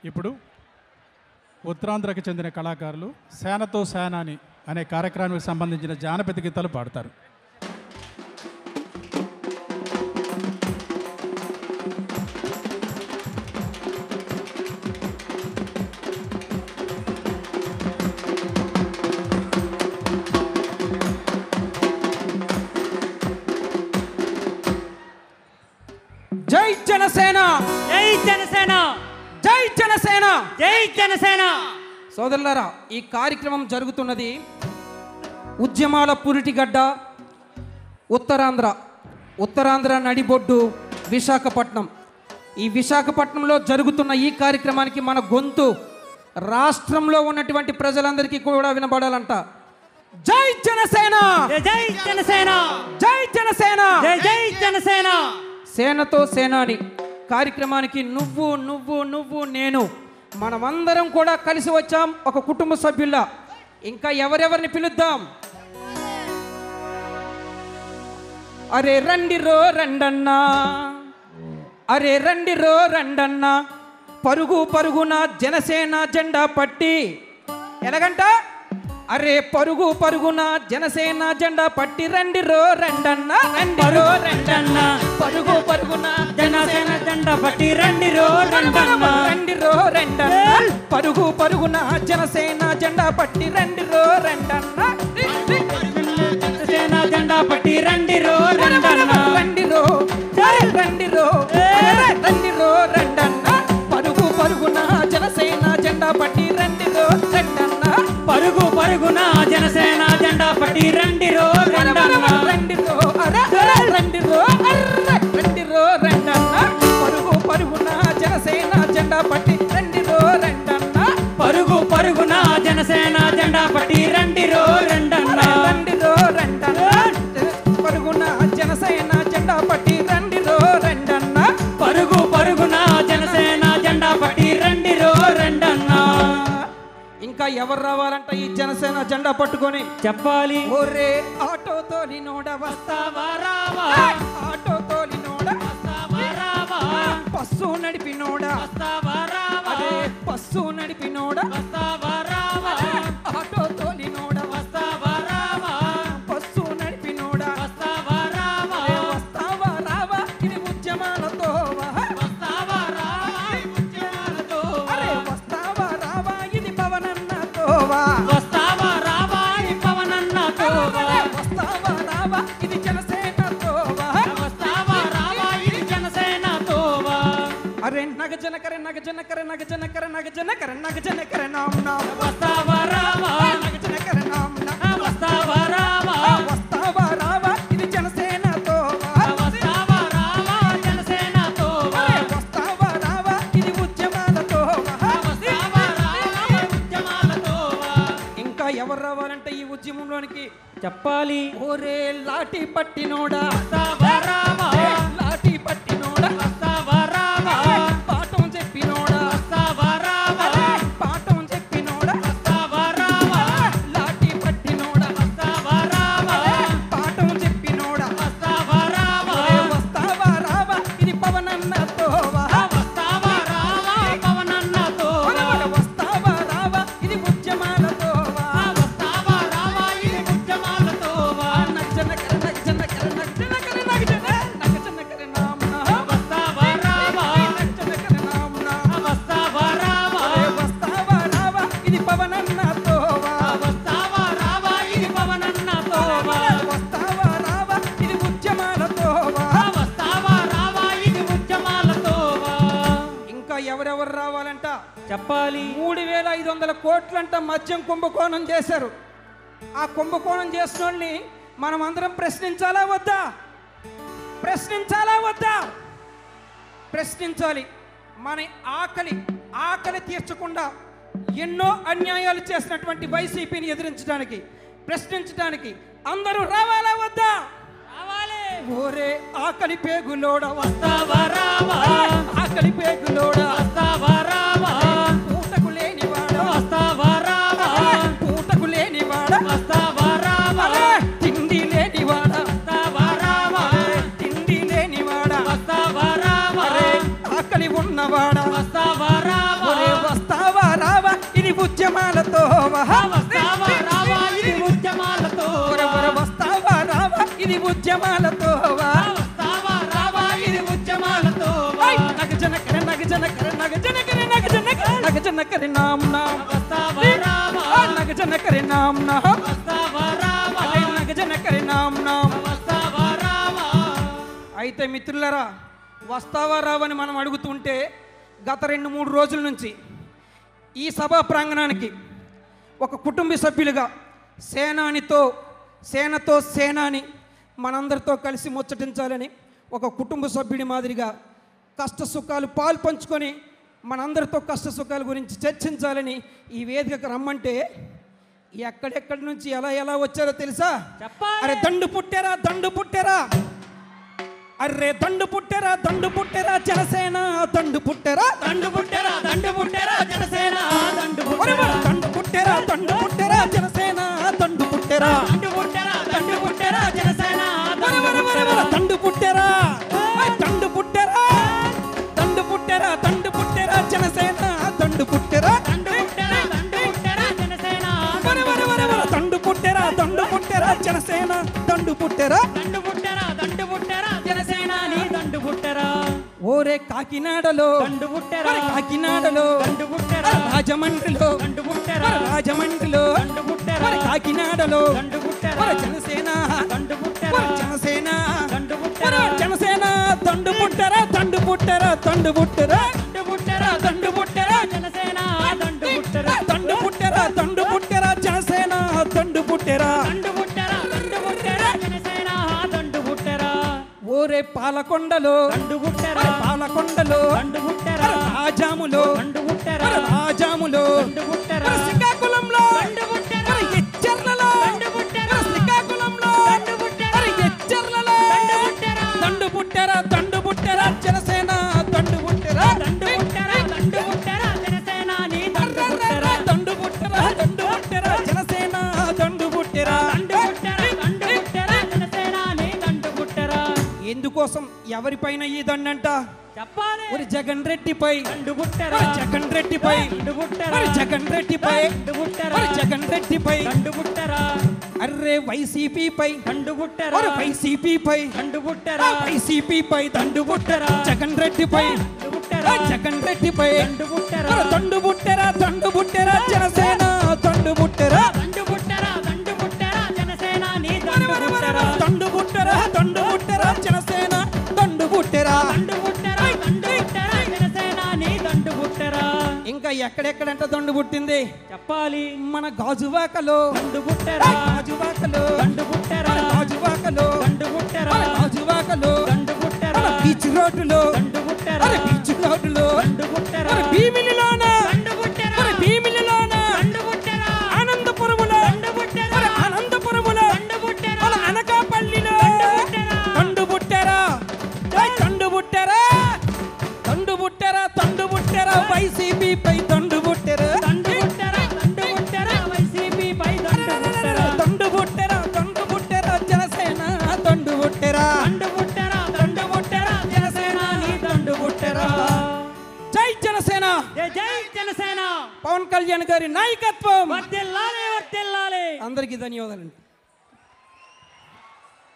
ఇప్పుడు ఉత్తరాంధ్రకు చెందిన కళాకారులు సేనతో సేనాని అనే కార్యక్రమానికి సంబంధించిన జానపద గీతాలు పాడతారు. జై జనసేన, జై జనసేన, జై జనసేన, జై జనసేన. సోదరులారా, ఈ కార్యక్రమం జరుగుతున్నది ఉద్యమాల పురిటిగడ్డ ఉత్తరాంధ్ర నడిబొడ్డు విశాఖపట్నం. ఈ విశాఖపట్నంలో జరుగుతున్న ఈ కార్యక్రమానికి మన గొంతు రాష్ట్రంలో ఉన్నటువంటి ప్రజలందరికీ కూడా వినబడాలంట. జై జనసేన, జై జనసేన, జై జనసేన, జై జై జనసేన. సేనతో సేనాని కార్యక్రమానికి నువ్వు నువ్వు నువ్వు నేను మనమందరం కూడా కలిసి వచ్చాం, ఒక కుటుంబ సభ్యుల్లా. ఇంకా ఎవరెవరిని పిలుద్దాం? అరే రండిరో రండన్నా, అరే రండిరో రండన్నా, పరుగు పరుగున జనసేన జెండా పట్టి. ఎలాగంట? అరే పరుగు పరుగున జనసేన జెండా పట్టి రండిరో రండన్న, రండిరో రండన్న, పరుగు పరుగున జనసేన జెండా పట్టి రండిరో రండన్న, రండిరో రండన్న, పరుగు పరుగున జనసేన జెండా పట్టి రండిరో రండన్న, జనసేన జెండా పట్టి రండిరో రండన్న, రండిరో రండిరో రండిరో రండన్న, పరుగు పరుగున జనసేన జెండా పట్టి రండిరో రండన్న, పరుగు పరుగున జనసేన జెండా పట్టి రండిరో రండన్న, రండిరో రండిరో రండిరో రండన్న, పరుగు పరుగున జనసేన జెండా పట్టి రండిరో రండన్న, పరుగు పరుగున జనసేన జెండా పట్టి రండిరో రండన్న, రండిరో రండన్న, పరుగున జనసేన జెండా పట్టి రండిరో రండన్న, పరుగు పరుగున జనసేన జెండా పట్టి రండిరో రండన్న. ఇంకా ఎవరు రావాలంట ఈ జనసేన జెండా పట్టుకొని? చెప్పాలి. ఒరే ఆటో తోలినోడ వస్తావా రావా, ఆటో తోలినోడ వస్తావా రావా, బస్సు నడిపినోడ వస్తావా రావా, అదే బస్సు నడిపినోడ వస్తావా రావా, ఆటో తోలినోడ వస్తావా రావా, బస్సు నడిపినోడ వస్తావా రావా, వస్తావా రావా, ఇది ఉద్యమాలతో వస్తావా రావా, ఉద్యమాలతో, అరే వస్తావా రావా, ఇది పవనన్నతో వస్తావా రావా, ఈ పవనన్నతో, వస్తావా రావా, ఇది జనసేనతో వస్తావా రావా, ఇది జనసేనతో. అరే నగజనకర నగజనకర నగజనకర నగజనకర నగజనకర నామ్ నామ్ వస్తావా రావా, నగజనకర నామ్ నామ్ వస్తావా రావా, వస్తావా రావా, ఇది జనసేనతో వస్తావా రావా, జనసేనతో, వస్తావా రావా, ఇది ఉద్యమాలతో వస్తావా రావా, ఉద్యమాలతో. ఇంకా ఎవరు రావాలంటే ఈ ఉద్యమంలోనికి? చెప్పాలి. ఓరే లాఠీ పట్టినోడా, వస్తావా రావా, లాఠీ పట్టినోడా, వస్తావా రావా, పాఠం చెప్పినోడా, వస్తావా రావా, పాఠం చెప్పినోడా, వస్తావా రావా, లాఠీ పట్టినోడా, వస్తావా రావా, పాఠం చెప్పినోడా, వస్తావా రావా, వస్తావా రావా, ఇది పవనన్నతో వస్తావా రావా, పవనన్నతో, వస్తావా రావా, ఇది ఉద్యమాలతో వస్తావా రావా, ఇది ఉద్యమాలతో. నగజనకర నగజనకర నగజనకర నగజనకర నామ్న వస్తావా రావా, నగజనకర నామ్న వస్తావా రావా, వస్తావా రావా, ఇది పవనన్నతో వస్తావా రావా, ఇది పవనన్నతో, వస్తావా రావా, ఇది ఉద్యమాలతో వస్తావా రావా, ఇది ఉద్యమాలతో. ఇంకా ఎవరెవరు రావాలంట? చెప్పాలి. 3,500 కోట్లంట మద్యం కుంభకోణం చేశారు. ఆ కుంభకోణం చేసిన వాళ్ళని మనం అందరం ప్రశ్నించాలా వద్దా? ప్రశ్నించాలా వద్దా? ప్రశ్నించాలి. మన ఆకలి తీర్చకుండా ఎన్నో అన్యాయాలు చేసినటువంటి వైసీపీని ఎదిరించడానికి, ప్రశ్నించడానికి అందరూ రావాలా వద్దా? రావాలి. ఓరే ఆకలి పేగులోడ వస్తావా రావా, ఆకలి పేగులోడ వస్తావా రావా, పూటకు లేనివాడ వస్తావా రావా, పూటకు లేనివాడ వస్తావా రావా, తిండి లేనివాడ వస్తావా రావా, తిండి లేనివాడ వస్తావా రావా, ఆకలి ఉన్నవాడ వస్తావా రావా, ఉద్యమాలతో వస్తావా రావా ఇది ఉద్యమాలతో వస్తావా రావా ఇది ఉద్యమాలతో వస్తావా రావా ఇది ఉద్యమాలతో నగజనకర నగజనకర నగజనకర నగజనకర నగజనకర నామ్ నామ్ వస్తావా రావా నగజనకర నామ్ నామ్ వస్తావా రావా నగజనకర నామ్ నామ్ వస్తావా రావా. అయితే మిత్రులారా, వస్తావా రావని మనం అడుగుతుంటే గత 2-3 రోజుల నుంచి ఈ సభా ప్రాంగణానికి ఒక కుటుంబ సభ్యులుగా సేనతో సేనాని మనందరితో కలిసి ముచ్చటించాలని ఒక కుటుంబ సభ్యుడి మాదిరిగా కష్ట సుఖాలు పాలు పంచుకొని మనందరితో కష్ట సుఖాల గురించి చర్చించాలని ఈ వేదికకు రమ్మంటే ఎక్కడెక్కడి నుంచి ఎలా వచ్చారో తెలుసా? అరే దండు పుట్టారా అర్రే దండు పుట్టారా జనసేన దండు పుట్టారా జనసేన దండు దండు పుట్టారా జనసేన దండు పుట్టారా జనసేన దండు పుట్టారా జనసేన దండు పుట్టారా జనసేన దండు పుట్టారా జనసేన నీ దండు పుట్టరా. ఓరే కాకినాడలో దండు పుట్టరా దండు పుట్టరా రాజమండ్రిలో దండు పుట్టరా రాజమండ్రిలో దండు పుట్టరా కాకినాడలో దండు పుట్టరా జనసేన దండు పుట్టరా జనసేన దండు పుట్టరా జనసేన దండు పుట్టరా దండు పుట్టరా జనసేన దండు పుట్టరా జనసేన దండు పుట్టరా జనసేన దండు పుట్టరా. ఓరే పాలకొండలో దండు పుట్టరా దండు పుట్టరా రాజాములో దండు పుట్టరా రాజాములో దండు పుట్టరా శ్రీకాకుళంలో దండు పుట్టరా ఎచ్చర్లలో దండు పుట్టరా శ్రీకాకుళంలో దండు పుట్టరా ఎచ్చర్లలో దండు పుట్టరా జనసేన దండు పుట్టరా దండు పుట్టరా జనసేన నీ దండు పుట్టరా దండు పుట్టరా జనసేన దండు పుట్టరా జనసేన నీ దండు పుట్టరా. ఎందుకోసం ఎవరిపైన ఈ దండంట? చెప్పాలి. మరి జగన్ రెడ్డిపై దండు పుట్టరా జగన్ రెడ్డిపై దండు పుట్టరా మరి జగన్ రెడ్డిపై దండు పుట్టరా మరి జగన్ రెడ్డిపై దండు పుట్టరా అర్రే వైసీపీపై దండు పుట్టరా వైసీపీపై దండు పుట్టరా వైసీపీపై దండు పుట్టరా జగన్ రెడ్డిపై దండు పుట్టరా జగన్ రెడ్డిపై దండు పుట్టరా దండు పుట్టరా జనసేన దండు పుట్టరా దండు పుట్టరా జనసేన నీ దండు పుట్టరా దండు పుట్టరా జనసేన దండు పుట్టరా దండు పుట్టరా జనసేన నీ దండు పుట్టరా. ఇంకా ఎక్కడెక్కడంట దండు పుట్టింది? చెప్పాలి. మన గాజువాకలో దండు పుట్టరా గాజువాకలో దండు పుట్టరా గాజువాకలో దండు పుట్టరా గాజువాకలో దండు పుట్టరా బీచ్ రోడ్డులో దండు పుట్టరా బీచ్ రోడ్డులో దండు పుట్టరా భీమిలిలోన దండు పుట్టరా భీమిలిలోన దండు పుట్టరా ఆనందపురములో దండు పుట్టరా అనంతపురములో దండు పుట్టరా అనకాపల్లిలో దండు పుట్టారా వైసీపీపై దండు పుట్టారా దండు పుట్టరా వైసీపీపై దండు పుట్టరా దండు పుట్టారా జనసేన దండు పుట్టారా దండు పుట్టరా జనసేన నీ దండు పుట్టరా. జై జనసేన, జై జనసేన. పవన్ కళ్యాణ్ గారి నాయకత్వం. వర్ధిల్లాలి. అందరికీ ధన్యవాదాలండి.